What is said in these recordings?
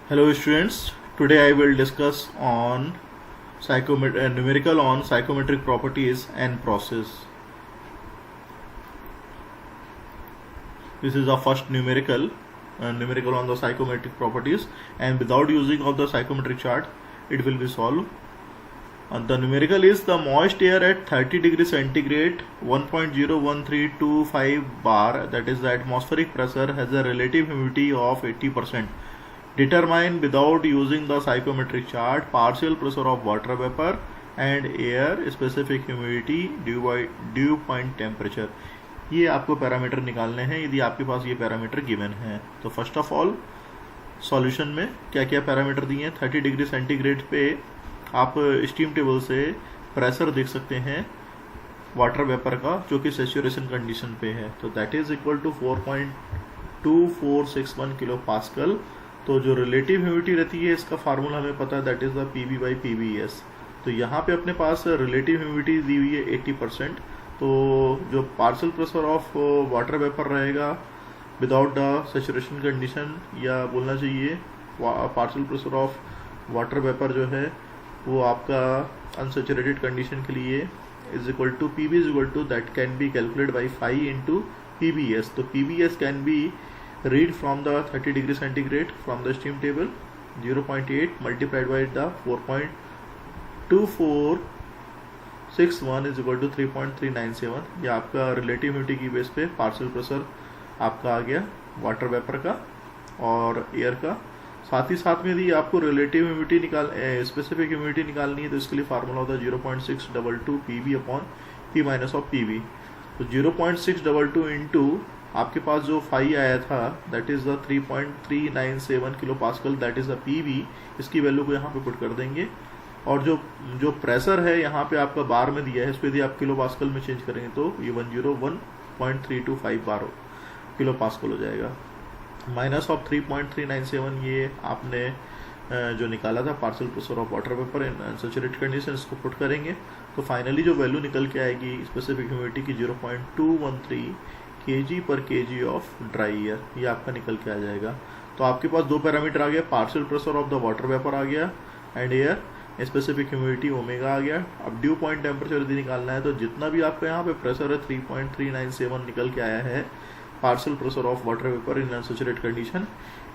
Hello students, today I will discuss on numerical on psychometric properties and process. This is the first numerical on the psychometric properties, and without using of the psychometric chart it will be solved. The numerical is the moist air at 30 degrees centigrade 1.01325 bar, that is the atmospheric pressure, has a relative humidity of 80%. Determine without using the psychometric chart partial pressure of water vapor and air, specific humidity, dew point temperature. ये आपको parameter निकालने हैं यदि आपके पास ये parameter given है। तो first of all solution में क्या क्या पैरामीटर दिए हैं। 30 डिग्री सेंटीग्रेड पे आप स्टीम टेबल से प्रेशर देख सकते हैं वाटर वेपर का, जो कि सैचुरेशन कंडीशन पे है, तो that is equal to 4.2461 kilo pascal. तो जो रिलेटिव ह्यूमिडिटी रहती है इसका फार्मूला हमें पता है, that is the PV by PVS. तो यहाँ पे अपने पास रिलेटिव ह्यूमिडिटी दी हुई है 80%। तो जो partial pressure of water vapour रहेगा विदाउट द सैचुरेशन कंडीशन, या बोलना चाहिए partial pressure of water vapour जो है वो आपका अनसैचुरेटेड कंडीशन के लिए is equal to PV is equal to that can be calculate by 5 into PVS. तो PVS can be read from the 30 degree centigrade from the steam table 0.8 multiplied by the 4.2461 is equal to 3.397। ये आपका relative humidity की base पे partial pressure आपका आ गया water vapour का और air का। साथ ही साथ में यदि आपको रिलेटिव ह्यूमिडिटी स्पेसिफिक ह्यूमिडिटी निकालनी है तो इसके लिए फार्मूला होता है 0.622 PV upon P minus of PV. तो 0.622 इंटू आपके पास जो फाई आया था that is the 3.397 kilo pascal, that is the PV. इसकी वैल्यू को यहाँ पे पुट कर देंगे और जो प्रेशर है यहाँ पे आपका बार में दिया है, इस पर यदि आप किलो पास्कल में चेंज करेंगे तो ये 101.325 बार किलो पास्कल हो जाएगा। माइनस ऑफ 3.397 ये आपने जो निकाला था partial pressure of water vapour in unsaturated condition, इसको पुट करेंगे तो फाइनली जो वैल्यू निकल के आएगी स्पेसिफिक ह्यूमिडिटी की 0.213 kg पर kg ऑफ ड्राई एयर, ये आपका निकल के आ जाएगा। तो आपके पास दो पैरामीटर आ गया, partial pressure of the water vapour आ गया and air, specific humidity omega आ गया। अब ड्यू पॉइंट टेम्परेचर यदि निकालना है तो जितना भी आपका यहाँ पे प्रेशर है 3.397 निकल के आया है partial pressure of water vapour in unsaturated condition,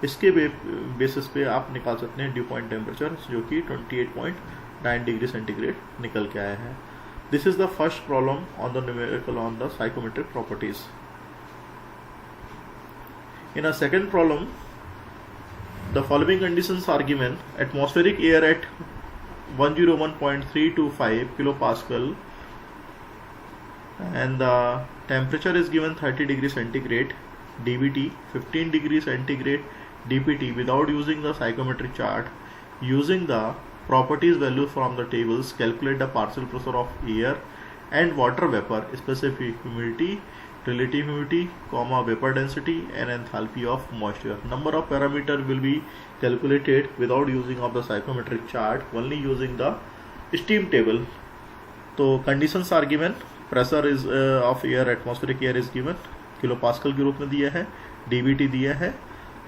इसके बेसिस पे आप निकाल सकते हैं ड्यू पॉइंट टेम्परेचर जो कि 28.9 डिग्री सेंटीग्रेड निकल के आया है। This is the first problem on the numerical on the psychrometric properties. In a second problem, the following conditions are given: atmospheric air at 101.325 kilopascal and the temperature is given 30 degree centigrade dBT, 15 degree centigrade dPT without using the psychometric chart. Using the properties value from the tables, calculate the partial pressure of air and water vapor, specific humidity, relative humidity, vapor density and enthalpy of moisture. Number of parameter will be calculated without using of the psychometric chart, only using the steam table. तो conditions are given, pressure is of air, atmospheric air is given, kilo pascal के रूप में दिया है, dBT दिया है,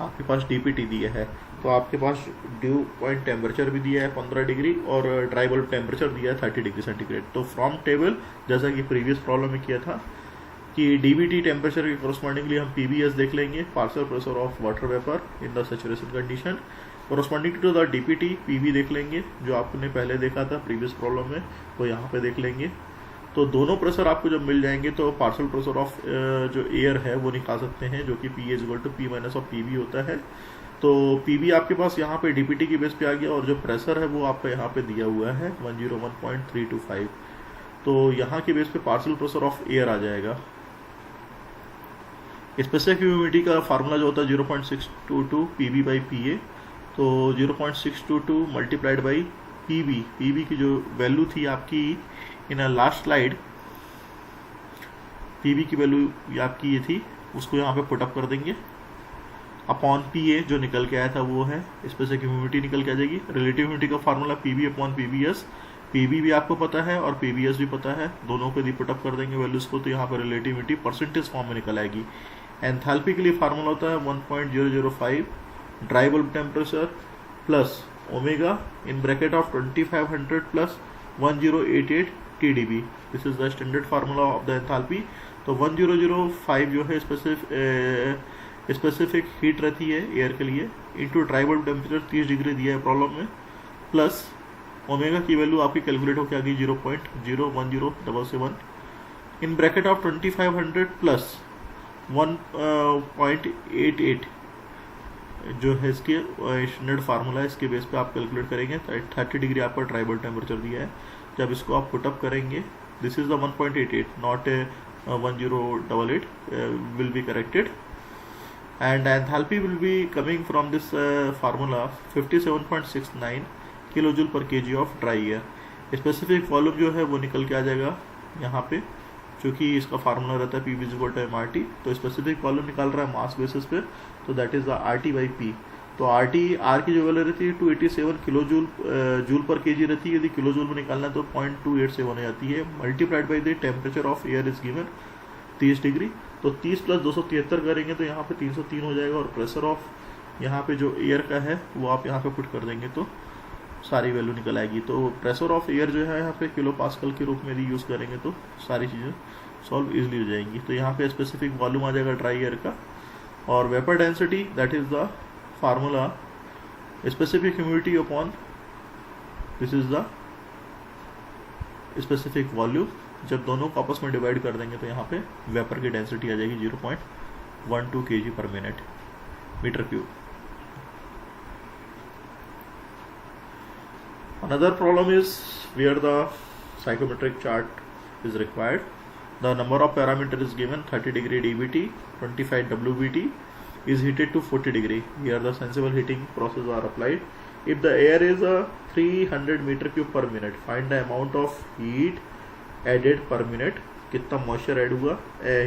आपके पास dPT दिया है। तो आपके पास ड्यू पॉइंट टेम्परेचर भी दिया है 15 डिग्री और ड्राई बल्ब टेम्परेचर दिया है 30 डिग्री सेंटीग्रेड। तो फ्रॉम टेबल जैसा कि प्रीवियस प्रॉब्लम में किया था कि डीबीटी टेम्परेचर के कोरस्पॉन्डिंगली हम पीबीएस देख लेंगे, partial pressure of water vapour in the saturation condition, corresponding to the DPT PV देख लेंगे जो आपने पहले देखा था प्रीवियस प्रॉब्लम में, वो यहाँ पे देख लेंगे। तो दोनों प्रेशर आपको जब मिल जाएंगे तो पार्शियल प्रेशर ऑफ जो एयर है वो निकाल सकते हैं, जो कि P is equal to P minus of PV होता है। तो पीवी आपके पास यहाँ पे डीपीटी की बेस पे आ गया और जो प्रेशर है वो आपका यहाँ पे दिया हुआ है 101.325। तो यहाँ के बेस पे पार्शियल प्रेशर ऑफ एयर आ जाएगा। स्पेसिफिक ह्यूमिडिटी का फार्मूला जो होता है 0.622 पीवी बाई पीए। तो 0.622 मल्टीप्लाइड बाई पीवी, पीवी की जो वैल्यू थी आपकी इन लास्ट स्लाइड, पीवी की वैल्यू आपकी ये थी, उसको यहाँ पे पुटअप कर देंगे अपॉन पीए जो निकल के आया था वो है, स्पेसिफिक ह्यूमिडिटी निकल के आ जाएगी। रिलेटिव ह्यूमिडिटी का formula PV upon PVS, PV भी आपको पता है और पीवीएस भी पता है, दोनों को यदि पुटअप कर देंगे वैल्यूज को तो यहाँ पर रिलेटिव ह्यूमिडिटी परसेंटेज फॉर्म में निकल आएगी। एंथैल्पी के लिए फार्मूला होता है 1.005 dry bulb temperature plus omega in bracket of 2500 plus 1088 TdB। This is the standard formula of the enthalpy. तो 1005 जो है स्पेसिफिक हीट रहती है एयर के लिए, into dry bulb temperature 30 degree दिया है प्रॉब्लम में, प्लस ओमेगा की वैल्यू आपकी कैलकुलेट होकर आ गई 0.01077 इन ब्रैकेट ऑफ 2500 प्लस 1.88 जो है इसके स्टैंडर्ड फार्मूला है, इसके बेस पे आप कैलकुलेट करेंगे। 30 डिग्री आपका ड्राई बल्ब टेम्परेचर दिया है। जब इसको आप पुटअप करेंगे, this is the 1.88 not 1088 will be corrected, and enthalpy will be coming from this formula 57.69 kilojoule पर KG of dry air. Specific volume जो है वो निकल के आ जाएगा यहाँ पे, क्योंकि इसका फार्मूला रहता है P=RT, तो स्पेसिफिक वॉल्यूम निकाल रहा है मास बेसिस पे, तो दैट इज द RT/P। तो RT आर की जो वैल्यू रहती है 287 किलोजूल जूल पर केजी रहती है। यदि किलोजूल में निकालना है तो 0.287 हो जाती है, multiplied by the temperature of air is given 30 degree. तो 30 प्लस 273 करेंगे तो यहाँ पे 303 हो जाएगा, और प्रेशर ऑफ यहाँ पे जो एयर का है वो आप यहाँ पे पुट कर देंगे तो सारी वैल्यू निकल आएगी। तो प्रेशर ऑफ एयर जो है यहाँ पे किलो पास्कल के रूप में यदि यूज़ करेंगे तो सारी चीज़ें सॉल्व इजीली हो जाएंगी। तो यहाँ पे स्पेसिफिक वॉल्यूम आ जाएगा ड्राई एयर का, और vapour density that is the formula specific humidity upon this is the specific volume. जब दोनों को आपस में डिवाइड कर देंगे तो यहाँ पे वेपर की डेंसिटी आ जाएगी 0.12 kg/minute metre cube. Another problem is where the psychometric chart is required. The number of parameter is given 30 degree dBT, 25 WBT is heated to 40 degree. Here the sensible heating process are applied. If the air is a 300 meter cube per minute, find the amount of heat added per minute, कितना moisture add हुआ,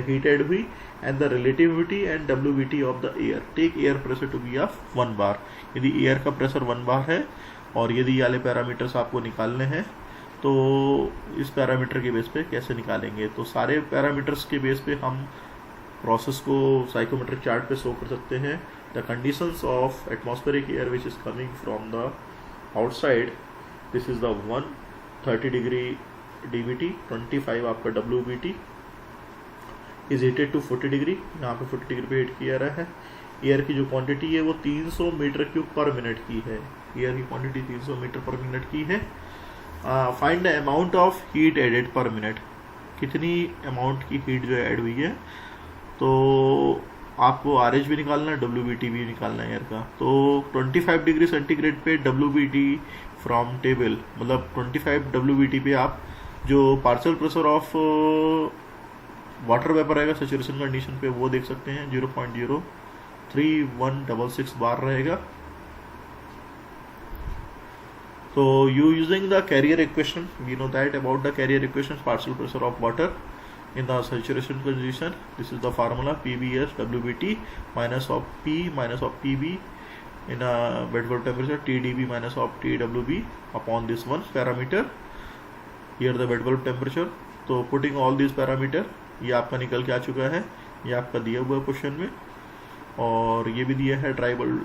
heat add हुई, and the relativity and WBT of the air. Take air pressure to be of 1 bar. यदि air का pressure 1 बार है और यदि ये वाले पैरामीटर्स आपको निकालने हैं तो इस पैरामीटर के बेस पे कैसे निकालेंगे। तो सारे पैरामीटर्स के बेस पे हम प्रोसेस को साइकोमेट्रिक चार्ट पे शो कर सकते हैं। The conditions of atmospheric air which is coming from the outside, this is the 30 degree dBT, 25 आपका WBT is heated to 40 degree. यहाँ पे 40 डिग्री पे हीट किया रहा है। एयर की जो क्वांटिटी है वो 300 मीटर क्यूब पर मिनट की है। एयर की क्वांटिटी 300 मीटर पर मिनट की है। Find the amount of heat added per minute, कितनी अमाउंट की हीट जो ऐड हुई है। तो आपको RH भी निकालना है, WBT भी निकालना है एयर का। तो 25 डिग्री सेंटीग्रेड पे WBT फ्रॉम टेबल, मतलब 25 WBT पे आप जो partial pressure of water vapour रहेगा सैचुरेशन कंडीशन पे वो देख सकते हैं, 0.03166 बार रहेगा। तो you using the carrier equation, we know that about the carrier equation, partial pressure of water in the saturation condition, this is the formula PBS WBT minus of P minus of PB in a bed bulb temperature, TdB minus of TWB upon this one parameter, here the bed bulb temperature। तो putting all these parameter, ये आपका निकल के आ चुका है, ये आपका दिया हुआ क्वेश्चन में, और ये भी दिया है dry bulb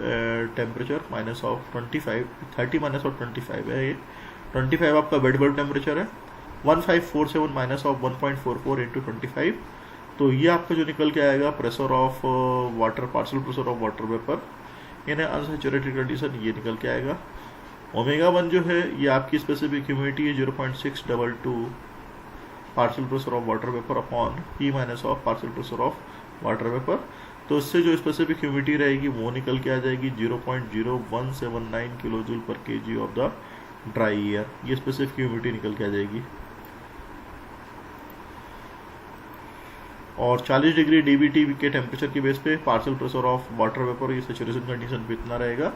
temperature minus of 25, 30 minus of 25 है ये। 25 आपका बेड बल्ब टेम्परेचर है, 1547 माइनस ऑफ 1.44 इंटू 25। तो ये आपका जो निकल के आएगा pressure of water, partial pressure of water vapour in unsaturated condition, ये निकल के आएगा। ओमेगा 1 जो है ये आपकी स्पेसिफिक ह्यूमिडिटी है 0.622 partial pressure of water vapour upon P minus of partial pressure of water vapour. तो इससे जो स्पेसिफिक ह्यूमिडिटी रहेगी वो निकल के आ जाएगी 0.0179 किलोजूल पर KG of the dry air. ये स्पेसिफिक ह्यूमिडिटी निकल के आ जाएगी। और 40 डिग्री डीबीटी के टेम्परेचर के बेस पे partial pressure of water vapour ये सैचुरेशन कंडीशन पे इतना रहेगा।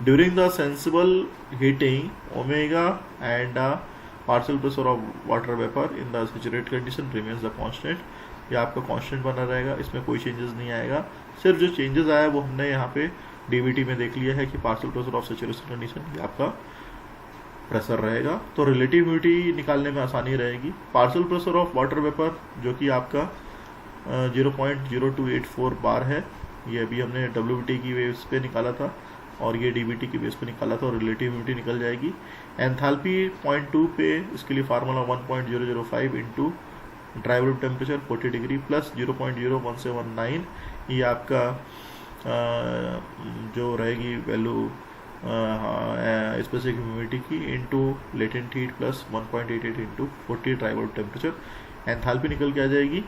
During the sensible heating omega and partial pressure of water vapour in the saturated condition remains the constant. ये आपका कांस्टेंट बना रहेगा, इसमें कोई चेंजेस नहीं आएगा। सिर्फ जो चेंजेस आया वो हमने यहाँ पे डीबीटी में देख लिया है कि partial pressure of saturation condition ये आपका प्रेशर रहेगा। तो रिलेटिव ह्यूमिडिटी निकालने में आसानी रहेगी। Partial pressure of water vapour जो कि आपका 0.0284 बार है, ये अभी हमने WBT की वेव्स पे निकाला था। और ये डीबीटी की बेस पे निकाला था, और रिलेटिव ह्यूमिडिटी निकल जाएगी। एंथैल्पी 0.2 पे, इसके लिए formula 1.005 into dry bulb temperature 40 degree plus 0.0179, ये आपका जो रहेगी वैल्यू स्पेसिफिक ह्यूमिडिटी की into latent heat plus 1.88 into 40 dry bulb temperature. Enthalpy निकल के आ जाएगी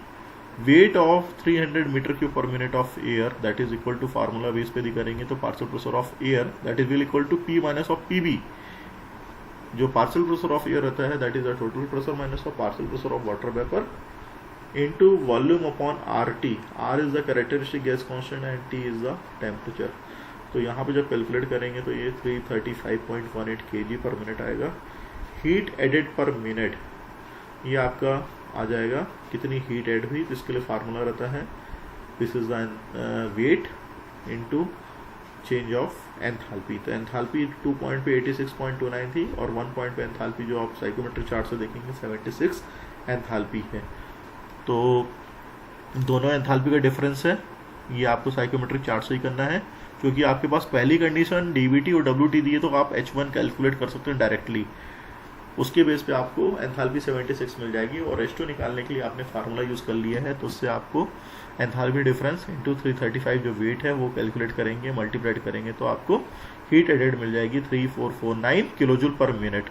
weight of 300 metre cube per minute of air, that is equal to formula base पे दी करेंगे तो partial pressure of air that is will equal to P minus of PB. जो partial pressure of air रहता है that is the total pressure minus of partial pressure of water vapour into volume upon RT। R is the characteristic gas constant and T is the temperature। तो यहाँ पे जब calculate करेंगे तो ये 335.18 kg पर मिनट आएगा। हीट एडेड पर मिनट, ये आपका आ जाएगा कितनी हीट ऐड हुई, तो इसके लिए फार्मूला रहता है this is the weight into change of enthalpy. तो एंथैल्पी 2 पॉइंट पे 86.29 थी और 1 पॉइंट पे एंथैल्पी जो आप साइकोमेट्रिक चार्ट से देखेंगे 76 एंथैल्पी है। तो दोनों एंथैल्पी का डिफरेंस है, ये आपको साइकोमेट्रिक चार्ट से ही करना है, क्योंकि आपके पास पहली कंडीशन डीबीटी और डब्ल्यूटी दी है तो आप H1 कैलकुलेट कर सकते हैं डायरेक्टली, उसके बेस पे आपको एंथैल्पी 76 मिल जाएगी। और H2 निकालने के लिए आपने फार्मूला यूज़ कर लिया है, तो उससे आपको एंथैल्पी डिफरेंस इंटू 335 जो वेट है वो कैलकुलेट करेंगे, मल्टीप्लाइड करेंगे तो आपको हीट एडेड मिल जाएगी 3449 किलोजूल पर minute.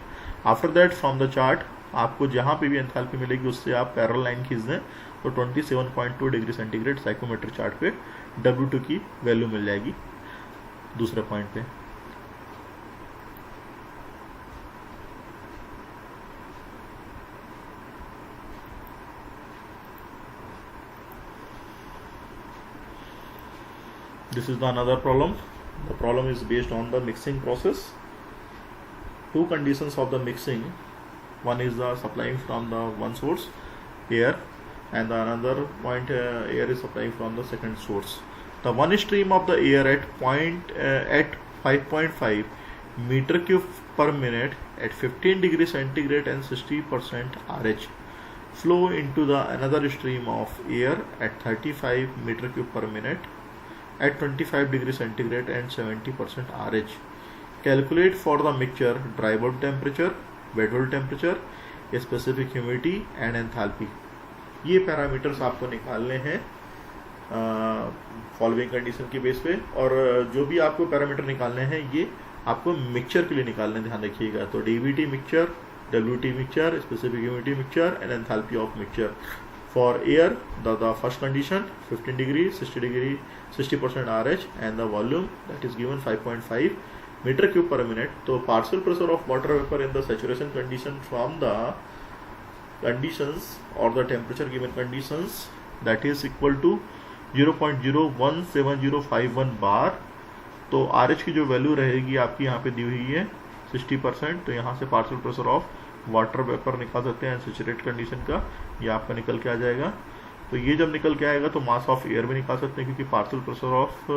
After that from the chart आपको जहाँ पे भी एंथैल्पी मिलेगी उससे आप पैरेलल लाइन खींच दें तो 27.2 डिग्री सेंटीग्रेड साइकोमेट्रिक चार्ट पे W2 की वैल्यू मिल जाएगी दूसरे पॉइंट पे। This is the another problem. The problem is based on the mixing process. Two conditions of the mixing. One is the supplying from the one source air, and the another point air is supplying from the second source. The one stream of the air at 5.5 meter cube per minute at 15 degree centigrade and 60% RH flow into the another stream of air at 35 meter cube per minute at 25 degree centigrade and 70% RH. Calculate for the mixture dry bulb temperature, wet bulb temperature, specific humidity and enthalpy। ये parameters आपको निकालने हैं following condition के base पे, और जो भी आपको पैरामीटर निकालने हैं ये आपको मिक्सचर के लिए निकालने, ध्यान रखिएगा। तो DBT mixture, WT mixture, specific humidity mixture and enthalpy of mixture. For air the first condition 15 degree 60 degree 60% RH and the volume that is given 5.5 meter cube per minute। तो partial pressure of water vapor in the saturation condition from the conditions or the temperature given conditions that is equal to 0.017051 बार। तो RH की जो value रहेगी आपकी यहाँ पे दी हुई है 60%, तो यहाँ से partial pressure of water vapour निकाल सकते हैं सैचुरेटेड कंडीशन का, ये आपका निकल के आ जाएगा। तो ये जब निकल के आएगा तो मास ऑफ एयर भी निकाल सकते हैं, क्योंकि पार्शियल प्रेशर ऑफ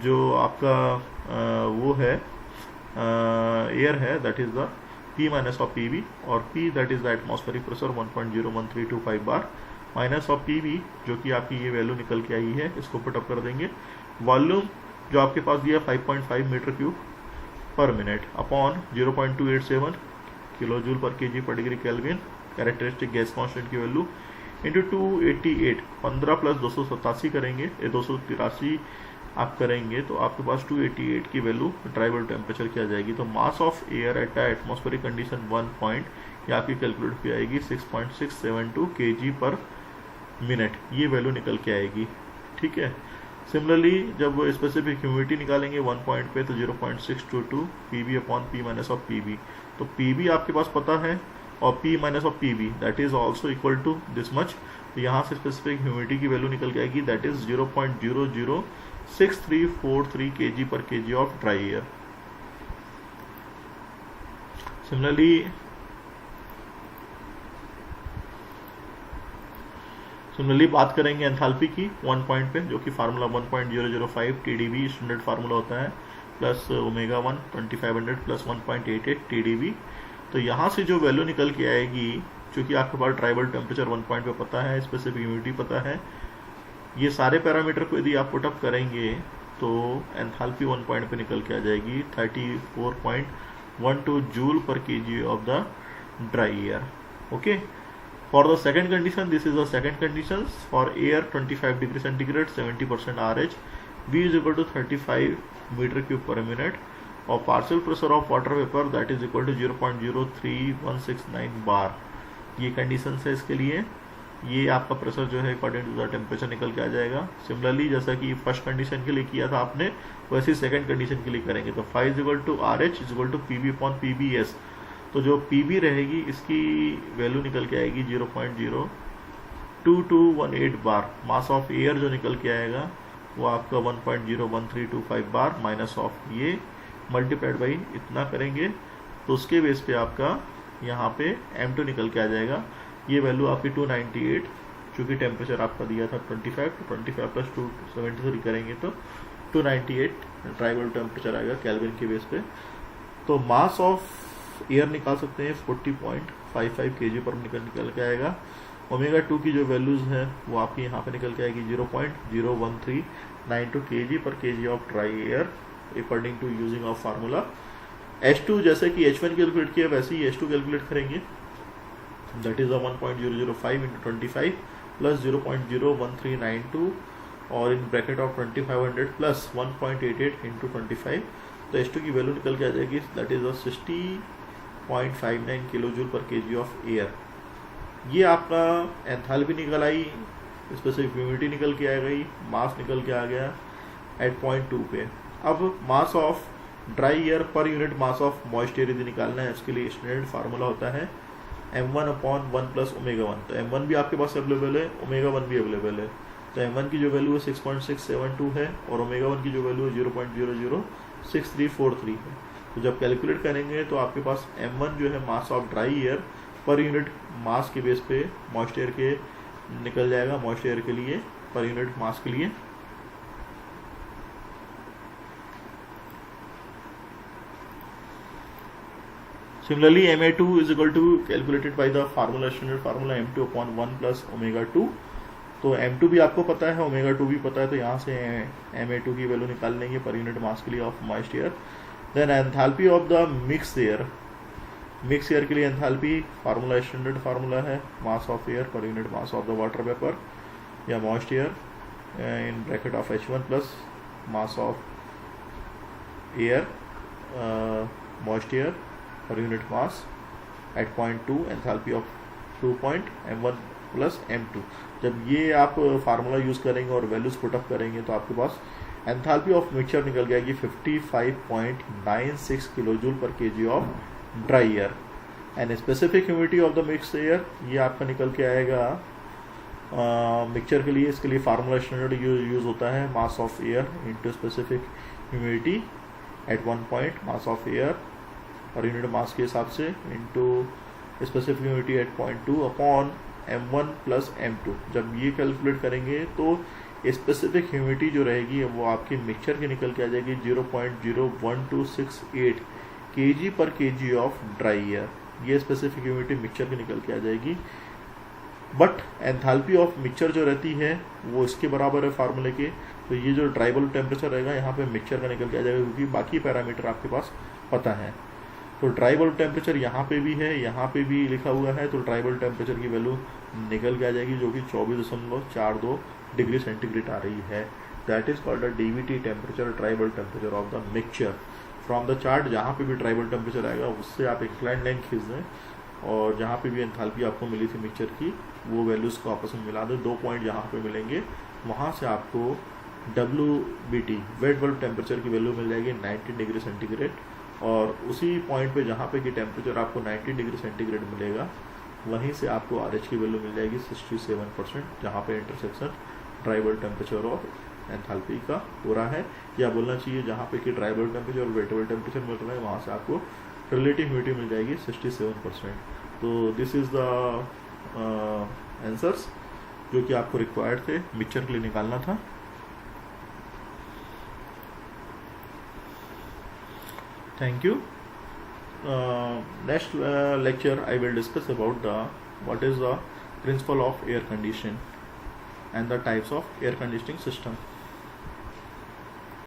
जो आपका वो है एयर है that is the P minus of PB, और P that is the atmospheric pressure 1.01325 bar minus of PB जो कि आपकी ये वैल्यू निकल के आई है, इसको पुटअप कर देंगे। वॉल्यूम जो आपके पास दिया 5.5 metre cube per minute upon 0.287 kilo joule per KG per degree Kelvin, characteristic gas constant की वैल्यू इंटू 288 15 प्लस 287 करेंगे, ये 283 आप करेंगे तो आपके पास 288 की वैल्यू ड्राई बल्ब टेम्परेचर की आ जाएगी। तो मास of air at atmospheric condition 1 point, ये आपकी कैलकुलेट की आएगी 6.672 kg पर मिनट, ये वैल्यू निकल के आएगी। ठीक है, सिमिलरली जब स्पेसिफिक ह्यूमिडिटी निकालेंगे 1 पॉइंट पे तो 0.622 PB upon P minus of PB। तो PB आपके पास पता है और P minus of PB that is also equal to this much. तो यहाँ से स्पेसिफिक ह्यूमिडिटी की वैल्यू निकल के आएगी दैट इज 0.006343 kg पर kg of dry air. Similarly बात करेंगे एंथैल्पी की 1 पॉइंट पे, जो कि फार्मूला 1.005 TdV स्टैंडर्ड फार्मूला होता है, प्लस ओमेगा 1 2500 प्लस 1.88 TdV। तो यहाँ से जो वैल्यू निकल के आएगी, चूँकि आपके पास ड्राई बल्ब टेम्परेचर 1 पॉइंट पे पता है, स्पेसिफिक ह्यूमिडिटी पता है, ये सारे पैरामीटर को यदि आप पुटअप करेंगे तो एंथैल्पी 1 पॉइंट पे निकल के आ जाएगी 34.12 joule per KG of the dry air. Okay. For the second condition, this is the second condition. For air 25 degree centigrade, 70% RH, V is equal to 35 meter cube per minute, और partial pressure of water vapor that is equal to 0.03169 bar. ये condition है इसके लिए. ये आपका pressure जो है according to the temperature निकल के आ जाएगा. सिमिलरली जैसा कि फर्स्ट कंडीशन के लिए किया था आपने, वैसे ही सेकंड कंडीशन के लिए करेंगे. तो phi is equal to RH is equal to PV upon PBS. तो जो PB रहेगी इसकी वैल्यू निकल के आएगी 0.02218 बार. मास ऑफ एयर जो निकल के आएगा वो आपका 1.01325 बार माइनस ऑफ ये मल्टीप्लाइड बाई इतना करेंगे तो उसके बेस पे आपका यहाँ पे M2 निकल के आ जाएगा. ये वैल्यू आपकी 298, चूँकि टेम्परेचर आपका दिया था 25, तो 25 प्लस 273 करेंगे तो 298 ट्राइबल टेम्परेचर आएगा केल्विन के बेस पे. तो मास ऑफ एयर निकाल सकते हैं 40.55 kg पर निकल के आएगा. ओमेगा 2 की जो वैल्यूज है वो आपकी यहाँ पे निकल के आएगी 0.01392 kg पर kg of dry air according to using of formula. H2 जैसे कि H1 कैलकुलेट किया वैसे ही H2 कैलकुलेट करेंगे. दैट इज 1.005 इंटू 25 प्लस 0.01392 और in bracket of 2500 plus 1.88 into 25. तो H2 की वैल्यू निकल के आ जाएगी that is 60.59 kilo joule per KG of air. ये आपका एंथैल्पी निकल आई, स्पेसिफिक ह्यूमिडिटी निकल के आ गई, मास निकल के आ गया एट पॉइंट 2 पे. अब mass of dry air per unit mass of moist air यदि निकालना है उसके लिए स्टैंडर्ड फार्मूला होता है m1 अपॉन 1 प्लस ओमेगा 1. तो m1 भी आपके पास अवेलेबल है, ओमेगा 1 भी अवेलेबल है. तो m1 की जो वैल्यू है 6.672 है और ओमेगा 1 की जो वैल्यू है 0.006343 है. तो जब कैलकुलेट करेंगे तो आपके पास m1 जो है mass of dry air per unit mass के बेस पे मॉइस्ट एयर के निकल जाएगा, मॉइस्ट एयर के लिए पर यूनिट मास के लिए. Similarly, Ma2 is equal to calculated by the formula standard formula M2 upon 1 plus omega 2. तो M2 भी आपको पता है, ओमेगा 2 भी पता है, तो यहाँ से Ma2 की वैल्यू निकाल लेंगे पर यूनिट मास के लिए of moist air. Then enthalpy of the mix air. Mix air के लिए एंथैल्पी फार्मूला स्टैंडर्ड फार्मूला है mass of air per unit mass of the water vapour या moist air in bracket of H1 plus mass of air moist air per unit mass at point 2 enthalpy of 2.m1 plus m2. जब ये आप formula use करेंगे और values put up करेंगे तो आपके पास enthalpy of mixture निकल जाएगी 55.96 kilo joule per KG of dry air. And specific humidity of the mix air ये आपका निकल के आएगा मिक्सचर के लिए. इसके लिए फार्मूला स्टैंडर्ड यूज होता है mass of air into specific humidity at 1 point mass of air और यूनिट मास के हिसाब से into specific humidity at point 2 upon m1 प्लस m2. जब ये कैलकुलेट करेंगे तो स्पेसिफिक ह्यूमिडिटी जो रहेगी वो आपकी मिक्सचर की निकल के आ जाएगी 0.01268 kg पर kg ऑफ ड्राई एयर. ये स्पेसिफिक ह्यूमिडिटी मिक्सचर की निकल के आ जाएगी. बट एंथैल्पी ऑफ मिक्सचर जो रहती है वो इसके बराबर है फार्मूले के. तो ये जो ड्राई बल्ब टेम्परेचर रहेगा यहाँ पे मिक्सचर का निकल के आ जाएगा क्योंकि बाकी पैरामीटर आपके पास पता है. तो ड्राई बल्ब टेम्परेचर यहाँ पे भी है, यहाँ पे भी लिखा हुआ है. तो ड्राई बल्ब टेम्परेचर की वैल्यू निकल के आ जाएगी जो कि 24.42 डिग्री सेंटीग्रेड आ रही है. That is called the DVT temperature, dry bulb temperature of the mixture. From the chart जहाँ पे भी ड्राई बल्ब टेम्परेचर आएगा उससे आप इंक्लाइन लाइन खींच दें और जहाँ पे भी एंथैल्पी आपको मिली थी मिक्सचर की वो वैल्यूज़ को आपस में मिला दें. 2 पॉइंट जहाँ पे मिलेंगे वहाँ से आपको WBT वेट बल्ब टेम्परेचर की वैल्यू मिल जाएगी 19 डिग्री सेंटीग्रेड. और उसी पॉइंट पे जहाँ पे कि टेम्परेचर आपको 19 डिग्री सेंटीग्रेड मिलेगा वहीं से आपको RH की वैल्यू मिल जाएगी 67%, जहाँ पे इंटरसेक्शन ड्राई बल्ब टेम्परेचर और एंथैल्पी का हो रहा है. या बोलना चाहिए जहाँ पे कि ड्राई बल्ब टेम्परेचर और वेट बल्ब टेम्परेचर मिल रहा है वहाँ से आपको रिलेटिव ह्यूमिडिटी मिल जाएगी 67%. तो दिस इज़ द आंसर्स जो कि आपको रिक्वायर्ड थे मिक्सचर के लिए निकालना था. Thank you. Next lecture I will discuss about what is the principle of air conditioning and the types of air conditioning system.